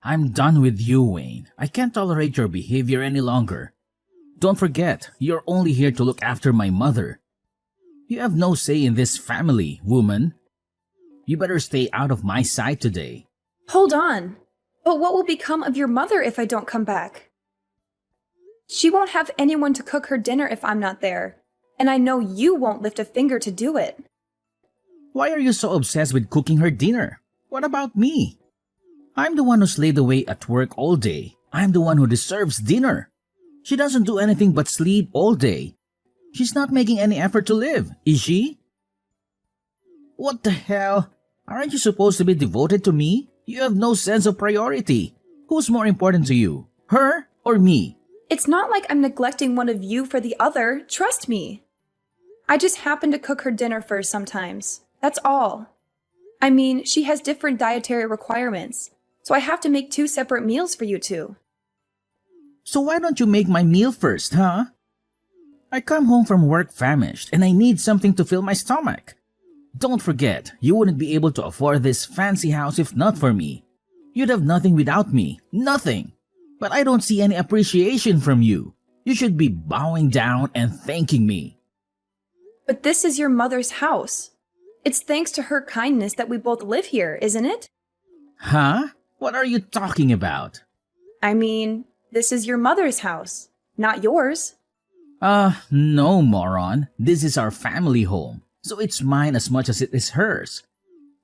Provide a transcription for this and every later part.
I'm done with you, Wayne. I can't tolerate your behavior any longer. Don't forget, you're only here to look after my mother. You have no say in this family, woman. You better stay out of my sight today. Hold on. But what will become of your mother if I don't come back? She won't have anyone to cook her dinner if I'm not there. And I know you won't lift a finger to do it. Why are you so obsessed with cooking her dinner? What about me? I'm the one who slaved away at work all day. I'm the one who deserves dinner. She doesn't do anything but sleep all day. She's not making any effort to live, is she? What the hell? Aren't you supposed to be devoted to me? You have no sense of priority. Who's more important to you, her or me? It's not like I'm neglecting one of you for the other, trust me. I just happen to cook her dinner first sometimes. That's all. I mean, she has different dietary requirements, so I have to make 2 separate meals for you two. So why don't you make my meal first, huh? I come home from work famished and I need something to fill my stomach. Don't forget, you wouldn't be able to afford this fancy house if not for me. You'd have nothing without me, nothing. But I don't see any appreciation from you. You should be bowing down and thanking me. But this is your mother's house. It's thanks to her kindness that we both live here, isn't it? Huh? What are you talking about? I mean, this is your mother's house, not yours. No, moron. This is our family home, so it's mine as much as it is hers.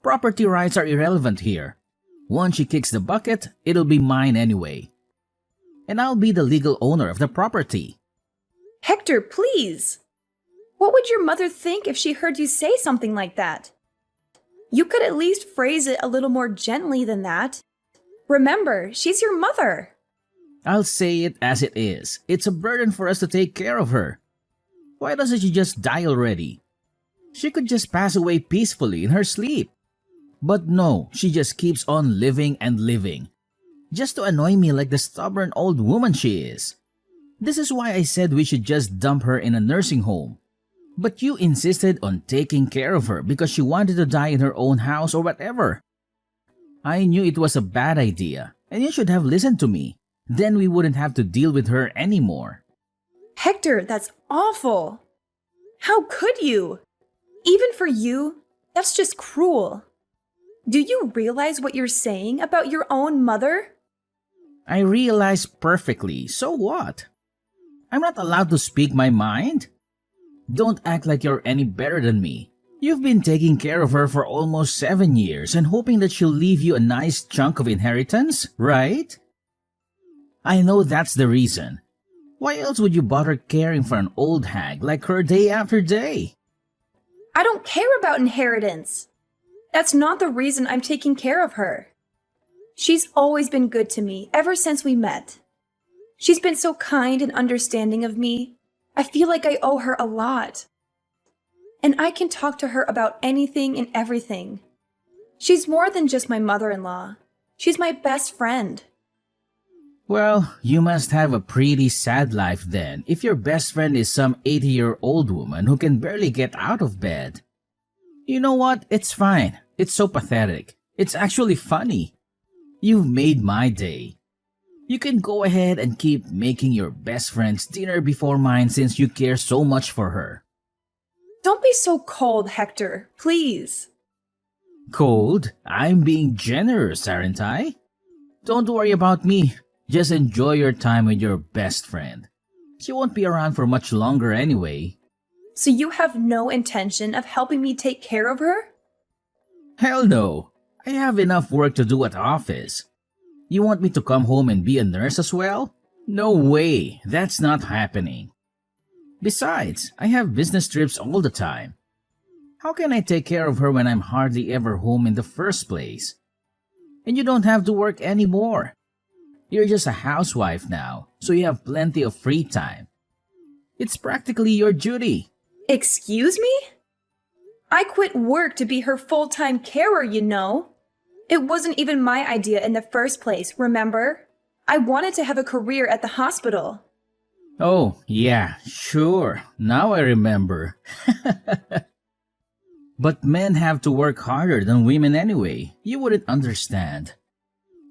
Property rights are irrelevant here. Once she kicks the bucket, it'll be mine anyway. And I'll be the legal owner of the property. Hector, please! What would your mother think if she heard you say something like that? You could at least phrase it a little more gently than that. Remember, she's your mother. I'll say it as it is. It's a burden for us to take care of her. Why doesn't she just die already? She could just pass away peacefully in her sleep. But no, she just keeps on living and living. Just to annoy me like the stubborn old woman she is. This is why I said we should just dump her in a nursing home. But you insisted on taking care of her because she wanted to die in her own house or whatever. I knew it was a bad idea, and you should have listened to me. Then we wouldn't have to deal with her anymore. Hector, that's awful. How could you? Even for you, that's just cruel. Do you realize what you're saying about your own mother? I realize perfectly, so what? I'm not allowed to speak my mind? Don't act like you're any better than me. You've been taking care of her for almost 7 years and hoping that she'll leave you a nice chunk of inheritance, right? I know that's the reason. Why else would you bother caring for an old hag like her day after day? I don't care about inheritance. That's not the reason I'm taking care of her. She's always been good to me ever since we met. She's been so kind and understanding of me. I feel like I owe her a lot. And I can talk to her about anything and everything. She's more than just my mother-in-law. She's my best friend. Well, you must have a pretty sad life then if your best friend is some 80-year-old woman who can barely get out of bed. You know what? It's fine. It's so pathetic. It's actually funny. You've made my day. You can go ahead and keep making your best friend's dinner before mine since you care so much for her. Don't be so cold, Hector, please. Cold? I'm being generous, aren't I? Don't worry about me. Just enjoy your time with your best friend. She won't be around for much longer anyway. So you have no intention of helping me take care of her? Hell no. I have enough work to do at office. You want me to come home and be a nurse as well? No way. That's not happening. Besides, I have business trips all the time. How can I take care of her when I'm hardly ever home in the first place? And you don't have to work anymore. You're just a housewife now, so you have plenty of free time. It's practically your duty. Excuse me? I quit work to be her full-time carer, you know. It wasn't even my idea in the first place, remember? I wanted to have a career at the hospital. Oh, yeah, sure. Now I remember. But men have to work harder than women anyway. You wouldn't understand.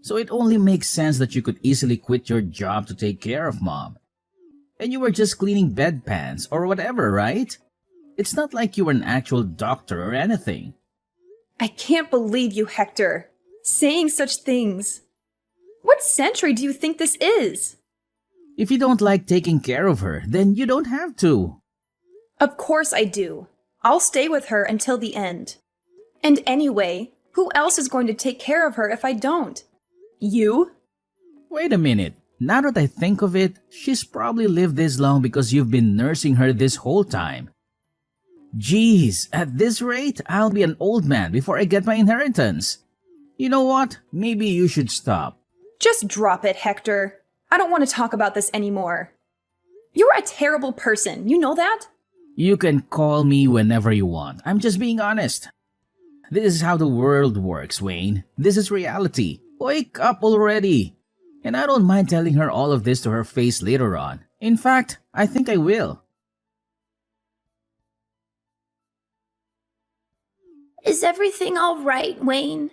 So it only makes sense that you could easily quit your job to take care of Mom. And you were just cleaning bedpans or whatever, right? It's not like you were an actual doctor or anything. I can't believe you, Hector. Saying such things. What century do you think this is? If you don't like taking care of her, then you don't have to. Of course I do. I'll stay with her until the end. And anyway, who else is going to take care of her if I don't? You? Wait a minute. Now that I think of it, she's probably lived this long because you've been nursing her this whole time. Geez, at this rate, I'll be an old man before I get my inheritance. You know what? Maybe you should stop. Just drop it, Hector. I don't want to talk about this anymore. You're a terrible person, you know that? You can call me whenever you want. I'm just being honest. This is how the world works, Wayne. This is reality. Wake up already. And I don't mind telling her all of this to her face later on. In fact, I think I will. Is everything all right, Wayne?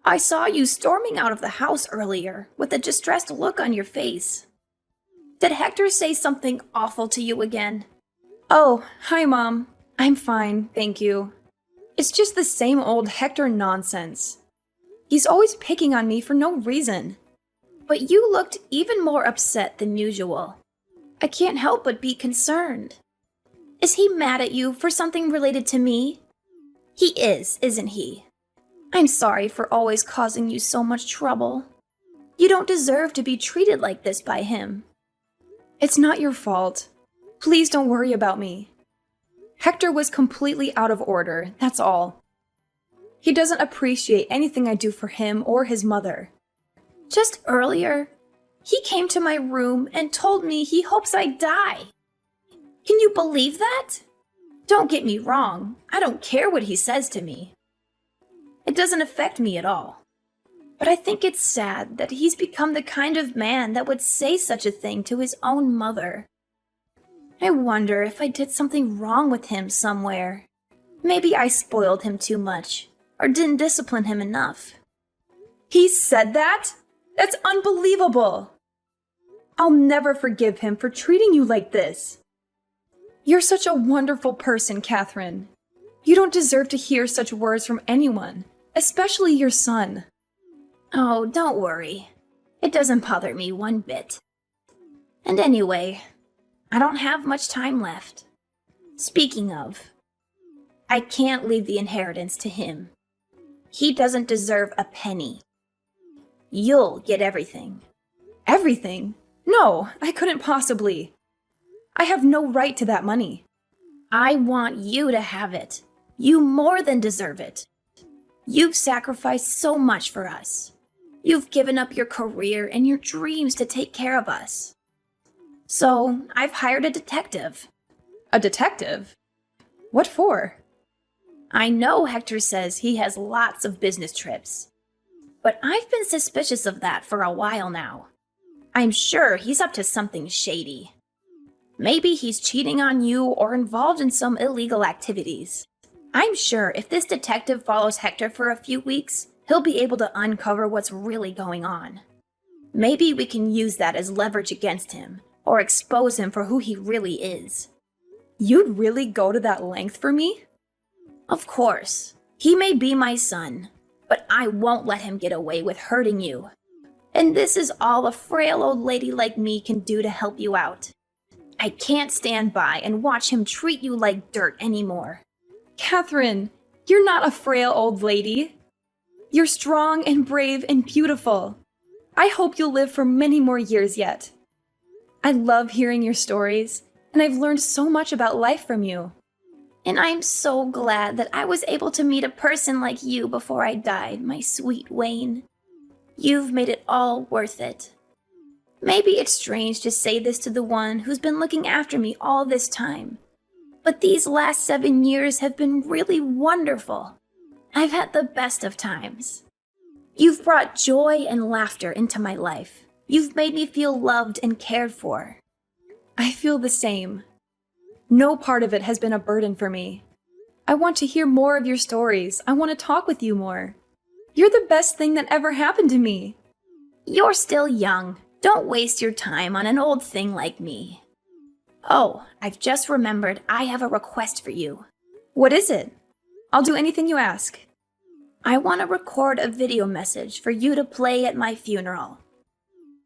I saw you storming out of the house earlier with a distressed look on your face. Did Hector say something awful to you again? Oh, hi, Mom. I'm fine, thank you. It's just the same old Hector nonsense. He's always picking on me for no reason. But you looked even more upset than usual. I can't help but be concerned. Is he mad at you for something related to me? He is, isn't he? I'm sorry for always causing you so much trouble. You don't deserve to be treated like this by him. It's not your fault. Please don't worry about me. Hector was completely out of order, that's all. He doesn't appreciate anything I do for him or his mother. Just earlier, he came to my room and told me he hopes I die. Can you believe that? Don't get me wrong, I don't care what he says to me. It doesn't affect me at all. But I think it's sad that he's become the kind of man that would say such a thing to his own mother. I wonder if I did something wrong with him somewhere. Maybe I spoiled him too much, or didn't discipline him enough. He said that? That's unbelievable! I'll never forgive him for treating you like this. You're such a wonderful person, Catherine. You don't deserve to hear such words from anyone, especially your son. Oh, don't worry. It doesn't bother me one bit. And anyway, I don't have much time left. Speaking of, I can't leave the inheritance to him. He doesn't deserve a penny. You'll get everything. Everything? No, I couldn't possibly. I have no right to that money. I want you to have it. You more than deserve it. You've sacrificed so much for us. You've given up your career and your dreams to take care of us. So, I've hired a detective. A detective? What for? I know Hector says he has lots of business trips, but I've been suspicious of that for a while now. I'm sure he's up to something shady. Maybe he's cheating on you or involved in some illegal activities. I'm sure if this detective follows Hector for a few weeks, he'll be able to uncover what's really going on. Maybe we can use that as leverage against him, or expose him for who he really is. You'd really go to that length for me? Of course. He may be my son, but I won't let him get away with hurting you. And this is all a frail old lady like me can do to help you out. I can't stand by and watch him treat you like dirt anymore. Catherine, you're not a frail old lady. You're strong and brave and beautiful. I hope you'll live for many more years yet. I love hearing your stories, and I've learned so much about life from you. And I'm so glad that I was able to meet a person like you before I died, my sweet Wayne. You've made it all worth it. Maybe it's strange to say this to the one who's been looking after me all this time, but these last 7 years have been really wonderful. I've had the best of times. You've brought joy and laughter into my life. You've made me feel loved and cared for. I feel the same. No part of it has been a burden for me. I want to hear more of your stories. I want to talk with you more. You're the best thing that ever happened to me. You're still young. Don't waste your time on an old thing like me. Oh, I've just remembered I have a request for you. What is it? I'll do anything you ask. I want to record a video message for you to play at my funeral.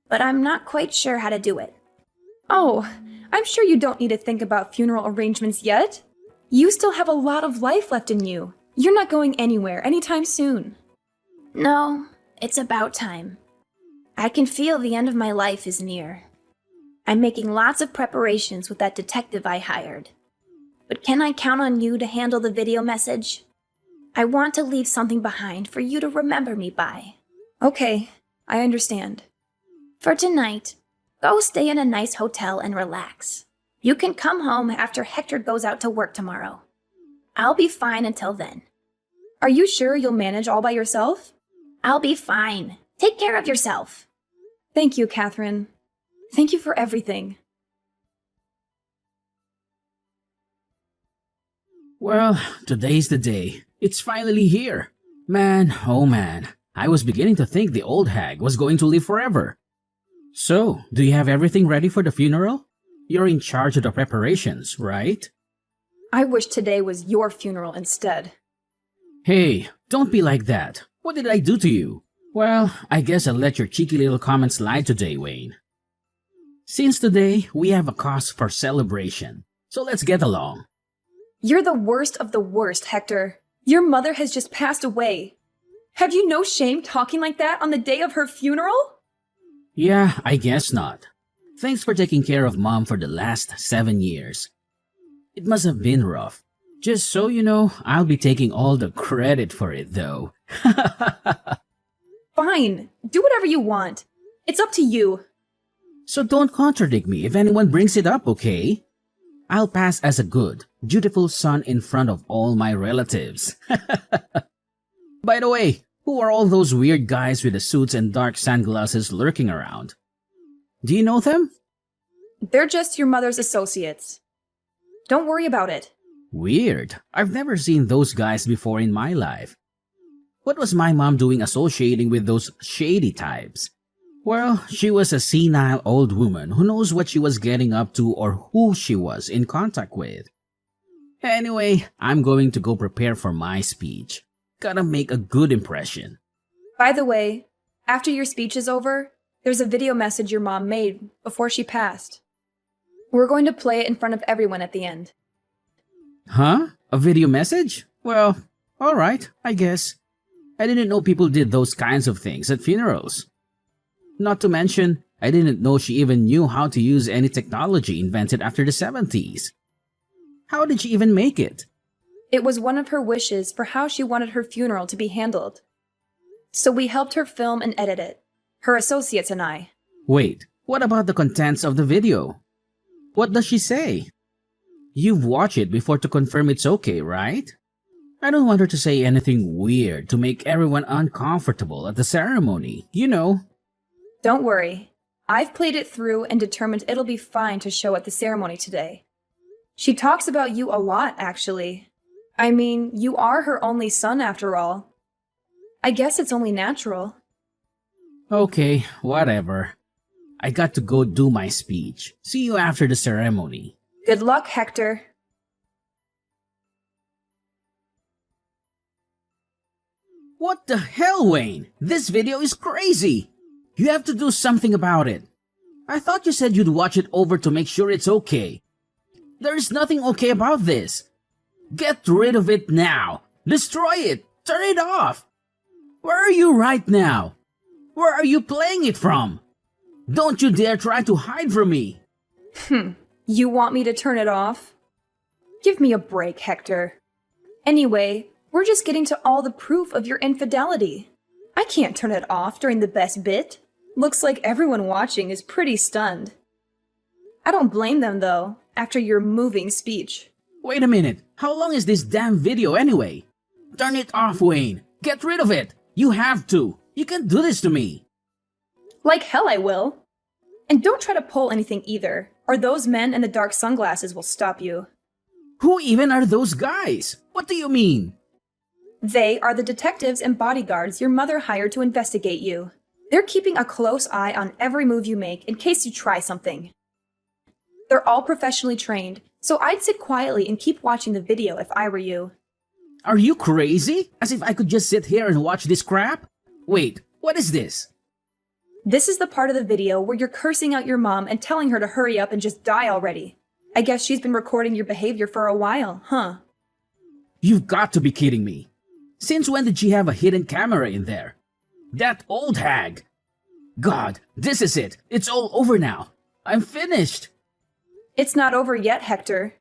But I'm not quite sure how to do it. Oh, I'm sure you don't need to think about funeral arrangements yet. You still have a lot of life left in you. You're not going anywhere anytime soon. No, it's about time. I can feel the end of my life is near. I'm making lots of preparations with that detective I hired. But can I count on you to handle the video message? I want to leave something behind for you to remember me by. Okay, I understand. For tonight, go stay in a nice hotel and relax. You can come home after Hector goes out to work tomorrow. I'll be fine until then. Are you sure you'll manage all by yourself? I'll be fine. Take care of yourself. Thank you, Catherine. Thank you for everything. Well, today's the day. It's finally here. Man, oh man, I was beginning to think the old hag was going to live forever. So, do you have everything ready for the funeral? You're in charge of the preparations, right? I wish today was your funeral instead. Hey, don't be like that. What did I do to you? Well, I guess I'll let your cheeky little comments slide today, Wayne. Since today, we have a cause for celebration, so let's get along. You're the worst of the worst, Hector. Your mother has just passed away. Have you no shame talking like that on the day of her funeral? Yeah, I guess not. Thanks for taking care of Mom for the last 7 years. It must have been rough. Just so you know, I'll be taking all the credit for it, though. Fine. Do whatever you want. It's up to you. So don't contradict me if anyone brings it up, okay? I'll pass as a good, dutiful son in front of all my relatives. By the way, who are all those weird guys with the suits and dark sunglasses lurking around? Do you know them? They're just your mother's associates. Don't worry about it. Weird. I've never seen those guys before in my life. What was my mom doing associating with those shady types? Well, she was a senile old woman who knows what she was getting up to or who she was in contact with. Anyway, I'm going to go prepare for my speech. Gotta make a good impression. By the way, after your speech is over, there's a video message your mom made before she passed. We're going to play it in front of everyone at the end. Huh? A video message? Well, alright, I guess. I didn't know people did those kinds of things at funerals. Not to mention, I didn't know she even knew how to use any technology invented after the 70s. How did she even make it? It was one of her wishes for how she wanted her funeral to be handled. So we helped her film and edit it, her associates and I. Wait, what about the contents of the video? What does she say? You've watched it before to confirm it's okay, right? I don't want her to say anything weird to make everyone uncomfortable at the ceremony, you know. Don't worry. I've played it through and determined it'll be fine to show at the ceremony today. She talks about you a lot, actually. I mean, you are her only son after all. I guess it's only natural. Okay, whatever. I got to go do my speech. See you after the ceremony. Good luck, Hector. What the hell, Wayne? This video is crazy! You have to do something about it. I thought you said you'd watch it over to make sure it's okay. There is nothing okay about this. Get rid of it now. Destroy it. Turn it off. Where are you right now? Where are you playing it from? Don't you dare try to hide from me. You want me to turn it off? Give me a break, Hector. Anyway, we're just getting to all the proof of your infidelity. I can't turn it off during the best bit. Looks like everyone watching is pretty stunned. I don't blame them, though, after your moving speech. Wait a minute. How long is this damn video anyway? Turn it off, Wayne. Get rid of it. You have to. You can't do this to me. Like hell I will. And don't try to pull anything either, or those men in the dark sunglasses will stop you. Who even are those guys? What do you mean? They are the detectives and bodyguards your mother hired to investigate you. They're keeping a close eye on every move you make in case you try something. They're all professionally trained, so I'd sit quietly and keep watching the video if I were you. Are you crazy? As if I could just sit here and watch this crap? Wait, what is this? This is the part of the video where you're cursing out your mom and telling her to hurry up and just die already. I guess she's been recording your behavior for a while, huh? You've got to be kidding me. Since when did she have a hidden camera in there? That old hag! God, this is it. It's all over now. I'm finished. It's not over yet, Hector.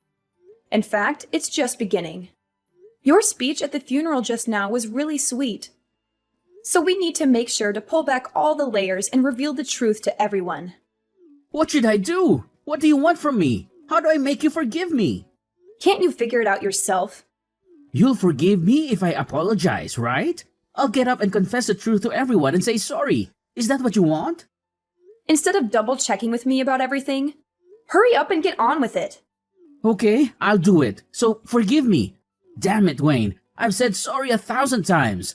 In fact, it's just beginning. Your speech at the funeral just now was really sweet. So we need to make sure to pull back all the layers and reveal the truth to everyone. What should I do? What do you want from me? How do I make you forgive me? Can't you figure it out yourself? You'll forgive me if I apologize, right? I'll get up and confess the truth to everyone and say sorry. Is that what you want? Instead of double-checking with me about everything, hurry up and get on with it. Okay, I'll do it. So forgive me. Damn it, Wayne. I've said sorry 1,000 times.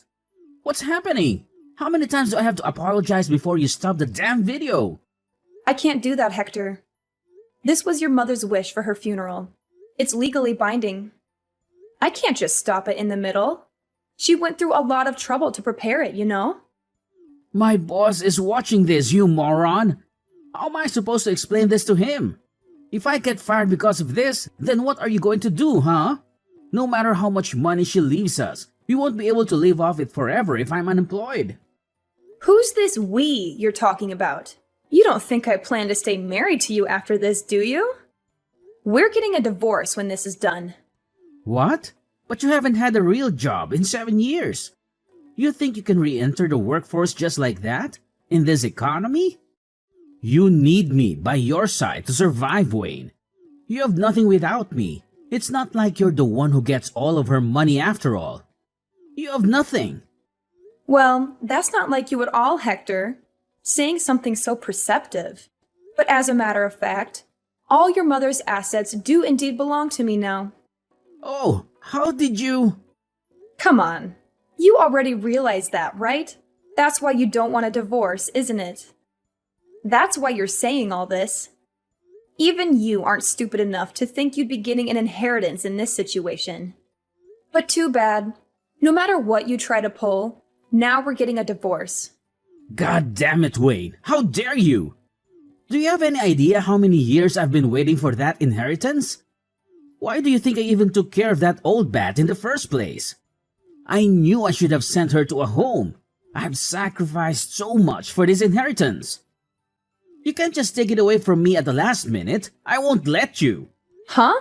What's happening? How many times do I have to apologize before you stop the damn video? I can't do that, Hector. This was your mother's wish for her funeral. It's legally binding. I can't just stop it in the middle. She went through a lot of trouble to prepare it, you know? My boss is watching this, you moron. How am I supposed to explain this to him? If I get fired because of this, then what are you going to do, huh? No matter how much money she leaves us, we won't be able to live off it forever if I'm unemployed. Who's this we you're talking about? You don't think I plan to stay married to you after this, do you? We're getting a divorce when this is done. What? But you haven't had a real job in 7 years. You think you can re-enter the workforce just like that? In this economy? You need me by your side to survive, Wayne. You have nothing without me. It's not like you're the one who gets all of her money after all. You have nothing. Well, that's not like you at all, Hector. Saying something so perceptive. But as a matter of fact, all your mother's assets do indeed belong to me now. Oh, how did you... Come on. You already realize that, right? That's why you don't want a divorce, isn't it? That's why you're saying all this. Even you aren't stupid enough to think you'd be getting an inheritance in this situation. But too bad. No matter what you try to pull, now we're getting a divorce. God damn it, Wayne. How dare you? Do you have any idea how many years I've been waiting for that inheritance? Why do you think I even took care of that old bat in the first place? I knew I should have sent her to a home. I have sacrificed so much for this inheritance. You can't just take it away from me at the last minute. I won't let you. Huh?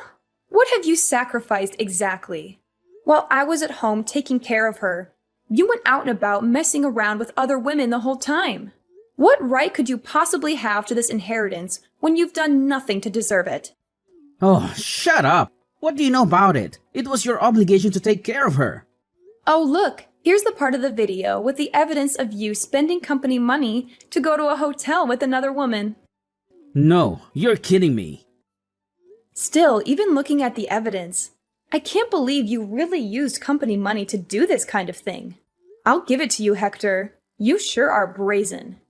What have you sacrificed exactly? While I was at home taking care of her, you went out and about messing around with other women the whole time. What right could you possibly have to this inheritance when you've done nothing to deserve it? Oh, shut up. What do you know about it? It was your obligation to take care of her. Oh, look, here's the part of the video with the evidence of you spending company money to go to a hotel with another woman. No, you're kidding me. Still, even looking at the evidence, I can't believe you really used company money to do this kind of thing. I'll give it to you, Hector. You sure are brazen.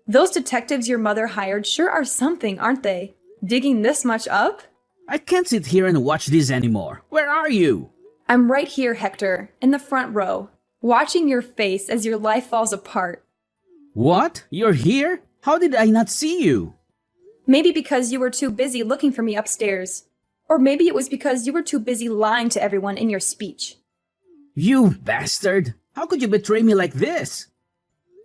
Those detectives your mother hired sure are something, aren't they? Digging this much up? I can't sit here and watch this anymore. Where are you? I'm right here, Hector, in the front row, watching your face as your life falls apart. What? You're here? How did I not see you? Maybe because you were too busy looking for me upstairs. Or maybe it was because you were too busy lying to everyone in your speech. You bastard! How could you betray me like this?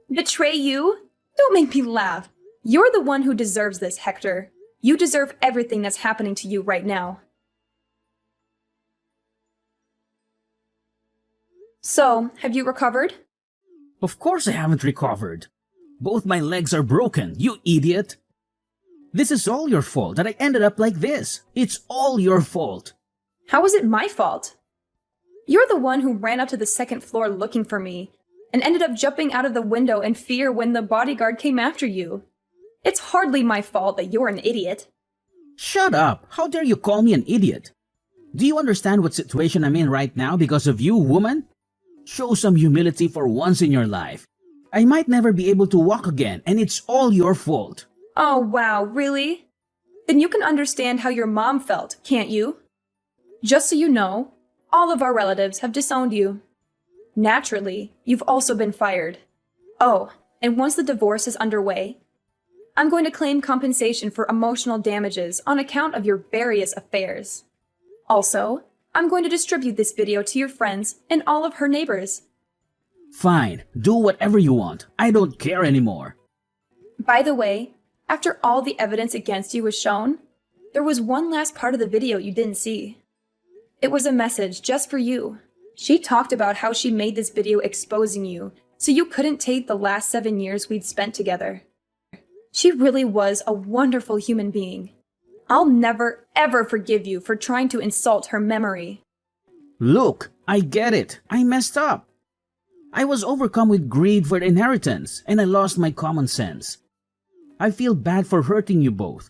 Betray you? Don't make me laugh. You're the one who deserves this, Hector. You deserve everything that's happening to you right now. So, have you recovered? Of course I haven't recovered. Both my legs are broken, you idiot. This is all your fault that I ended up like this. It's all your fault. How is it my fault? You're the one who ran up to the second floor looking for me and ended up jumping out of the window in fear when the bodyguard came after you. It's hardly my fault that you're an idiot. Shut up! How dare you call me an idiot? Do you understand what situation I'm in right now because of you, woman? Show some humility for once in your life. I might never be able to walk again, and it's all your fault. Oh, wow, really? Then you can understand how your mom felt, can't you? Just so you know, all of our relatives have disowned you. Naturally, you've also been fired. Oh, and once the divorce is underway, I'm going to claim compensation for emotional damages on account of your various affairs. Also, I'm going to distribute this video to your friends and all of her neighbors. Fine, do whatever you want. I don't care anymore. By the way, after all the evidence against you was shown, there was one last part of the video you didn't see. It was a message just for you. She talked about how she made this video exposing you so you couldn't take the last 7 years we'd spent together. She really was a wonderful human being. I'll never, ever forgive you for trying to insult her memory. Look, I get it. I messed up. I was overcome with greed for the inheritance, and I lost my common sense. I feel bad for hurting you both.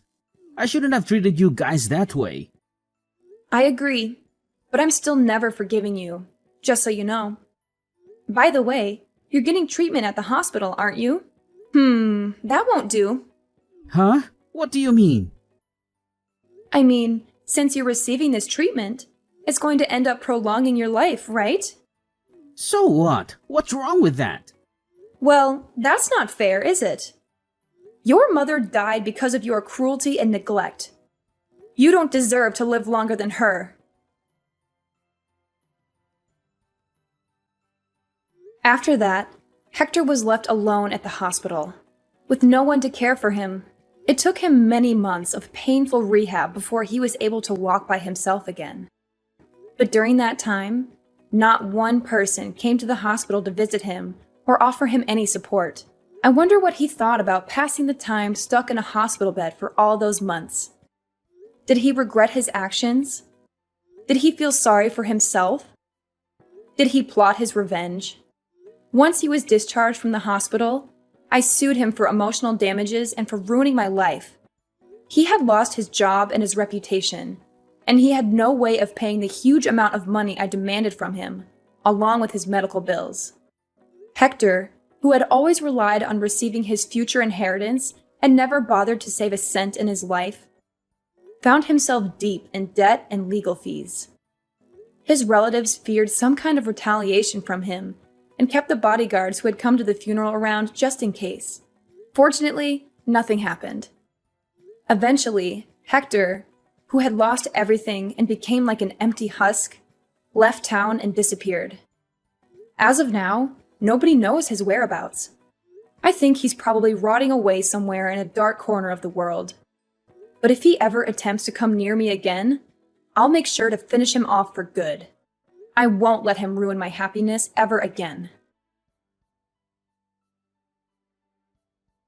I shouldn't have treated you guys that way. I agree, but I'm still never forgiving you, just so you know. By the way, you're getting treatment at the hospital, aren't you? That won't do. Huh? What do you mean? I mean, since you're receiving this treatment, it's going to end up prolonging your life, right? So what? What's wrong with that? Well, that's not fair, is it? Your mother died because of your cruelty and neglect. You don't deserve to live longer than her. After that, Hector was left alone at the hospital, with no one to care for him. It took him many months of painful rehab before he was able to walk by himself again. But during that time, not one person came to the hospital to visit him or offer him any support. I wonder what he thought about passing the time stuck in a hospital bed for all those months. Did he regret his actions? Did he feel sorry for himself? Did he plot his revenge? Once he was discharged from the hospital, I sued him for emotional damages and for ruining my life. He had lost his job and his reputation, and he had no way of paying the huge amount of money I demanded from him, along with his medical bills. Hector, who had always relied on receiving his future inheritance and never bothered to save a cent in his life, found himself deep in debt and legal fees. His relatives feared some kind of retaliation from him and kept the bodyguards who had come to the funeral around just in case. Fortunately, nothing happened. Eventually, Hector, who had lost everything and became like an empty husk, left town and disappeared. As of now, nobody knows his whereabouts. I think he's probably rotting away somewhere in a dark corner of the world. But if he ever attempts to come near me again, I'll make sure to finish him off for good. I won't let him ruin my happiness ever again.